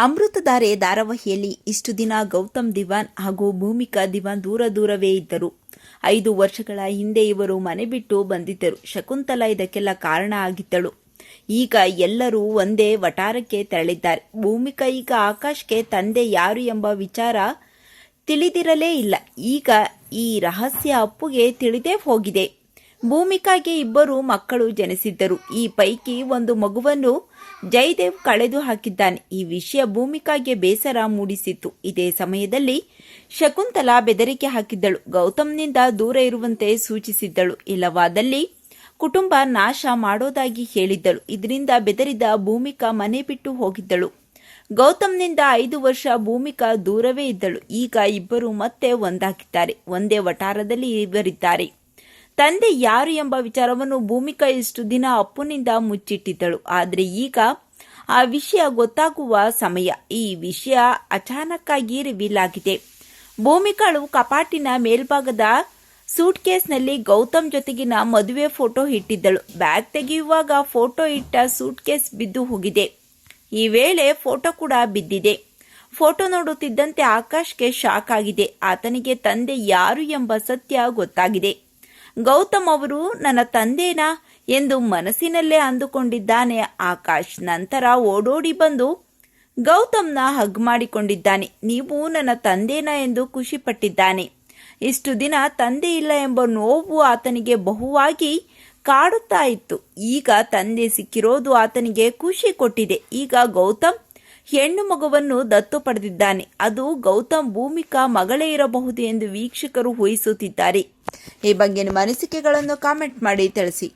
ಅಮೃತಧಾರೆ ಧಾರಾವಾಹಿಯಲ್ಲಿ ಇಷ್ಟು ದಿನ ಗೌತಮ್ ದಿವಾನ್ ಹಾಗೂ ಭೂಮಿಕಾ ದಿವಾನ್ ದೂರವೇ ಇದ್ದರು. 5 ವರ್ಷಗಳ ಹಿಂದೆ ಇವರು ಮನೆ ಬಿಟ್ಟು ಬಂದಿದ್ದರು. ಶಕುಂತಲಾ ಇದಕ್ಕೆಲ್ಲ ಕಾರಣ ಆಗಿದ್ದಳು. ಈಗ ಎಲ್ಲರೂ ಒಂದೇ ವಟಾರಕ್ಕೆ ತೆರಳಿದ್ದಾರೆ. ಭೂಮಿಕಾ ಈಗ ಆಕಾಶ್ಗೆ ತಂದೆ ಯಾರು ಎಂಬ ವಿಚಾರ ತಿಳಿದಿರಲೇ ಇಲ್ಲ. ಈಗ ಈ ರಹಸ್ಯ ಅಪ್ಪುಗೆ ತಿಳಿದೇ ಹೋಗಿದೆ. ಭೂಮಿಕಾಗೆ 2 ಮಕ್ಕಳು ಜನಿಸಿದ್ದರು. ಈ ಪೈಕಿ ಒಂದು ಮಗುವನ್ನು ಜಯದೇವ್ ಕಳೆದು ಹಾಕಿದ್ದಾನೆ. ಈ ವಿಷಯ ಭೂಮಿಕಾಗೆ ಬೇಸರ ಮೂಡಿಸಿತ್ತು. ಇದೇ ಸಮಯದಲ್ಲಿ ಶಕುಂತಲಾ ಬೆದರಿಕೆ ಹಾಕಿದ್ದಳು. ಗೌತಮ್ನಿಂದ ದೂರ ಇರುವಂತೆ ಸೂಚಿಸಿದ್ದಳು. ಇಲ್ಲವಾದಲ್ಲಿ ಕುಟುಂಬ ನಾಶ ಮಾಡೋದಾಗಿ ಹೇಳಿದ್ದಳು. ಇದರಿಂದ ಬೆದರಿದ ಭೂಮಿಕಾ ಮನೆ ಬಿಟ್ಟು ಹೋಗಿದ್ದಳು. ಗೌತಮ್ನಿಂದ 5 ವರ್ಷ ಭೂಮಿಕಾ ದೂರವೇ ಇದ್ದಳು. ಈಗ ಇಬ್ಬರು ಮತ್ತೆ ಒಂದಾಗಿದ್ದಾರೆ. ಒಂದೇ ವಟಾರದಲ್ಲಿ ಇವರಿದ್ದಾರೆ. ತಂದೆ ಯಾರು ಎಂಬ ವಿಚಾರವನ್ನು ಭೂಮಿಕಾ ಇಷ್ಟು ದಿನ ಅಪ್ಪುನಿಂದ ಮುಚ್ಚಿಟ್ಟಿದ್ದಳು. ಆದರೆ ಈಗ ಆ ವಿಷಯ ಗೊತ್ತಾಗುವ ಸಮಯ. ಈ ವಿಷಯ ಅಚಾನಕ್ಕಾಗಿ ರಿವೀಲ್ ಆಗಿದೆ. ಭೂಮಿಕಾಳು ಕಪಾಟಿನ ಮೇಲ್ಭಾಗದ ಸೂಟ್ಕೇಸ್ನಲ್ಲಿ ಗೌತಮ್ ಜೊತೆಗಿನ ಮದುವೆ ಫೋಟೋ ಇಟ್ಟಿದ್ದಳು. ಬ್ಯಾಗ್ ತೆಗೆಯುವಾಗ ಫೋಟೋ ಇಟ್ಟ ಸೂಟ್ಕೇಸ್ ಬಿದ್ದು ಹೋಗಿದೆ. ಈ ವೇಳೆ ಫೋಟೋ ಕೂಡ ಬಿದ್ದಿದೆ. ಫೋಟೋ ನೋಡುತ್ತಿದ್ದಂತೆ ಆಕಾಶ್ಗೆ ಶಾಕ್ ಆಗಿದೆ. ಆತನಿಗೆ ತಂದೆ ಯಾರು ಎಂಬ ಸತ್ಯ ಗೊತ್ತಾಗಿದೆ. ಗೌತಮ್ ಅವರು ನನ್ನ ತಂದೆನಾ ಎಂದು ಮನಸ್ಸಿನಲ್ಲೇ ಅಂದುಕೊಂಡಿದ್ದಾನೆ ಆಕಾಶ್. ನಂತರ ಓಡೋಡಿ ಬಂದು ಗೌತಮ್ನ ಹಗ್ ಮಾಡಿಕೊಂಡಿದ್ದಾನೆ. ನೀವು ನನ್ನ ತಂದೆನಾ ಎಂದು ಖುಷಿಪಟ್ಟಿದ್ದಾನೆ. ಇಷ್ಟು ದಿನ ತಂದೆ ಇಲ್ಲ ಎಂಬ ನೋವು ಆತನಿಗೆ ಬಹುವಾಗಿ ಕಾಡುತ್ತಾ ಇತ್ತು. ಈಗ ತಂದೆ ಸಿಕ್ಕಿರೋದು ಆತನಿಗೆ ಖುಷಿ ಕೊಟ್ಟಿದೆ. ಈಗ ಗೌತಮ್ ಹೆಣ್ಣು ಮಗುವನ್ನು ದತ್ತು ಪಡೆದಿದ್ದಾನೆ. ಅದು ಗೌತಮ್ ಭೂಮಿಕಾ ಮಗಳೇ ಇರಬಹುದು ಎಂದು ವೀಕ್ಷಕರು ಊಹಿಸುತ್ತಿದ್ದಾರೆ. ಈ ಬಗ್ಗೆ ನಿಮ್ಮ ಅನಿಸಿಕೆಗಳನ್ನು ಕಾಮೆಂಟ್ ಮಾಡಿ ತಿಳಿಸಿ.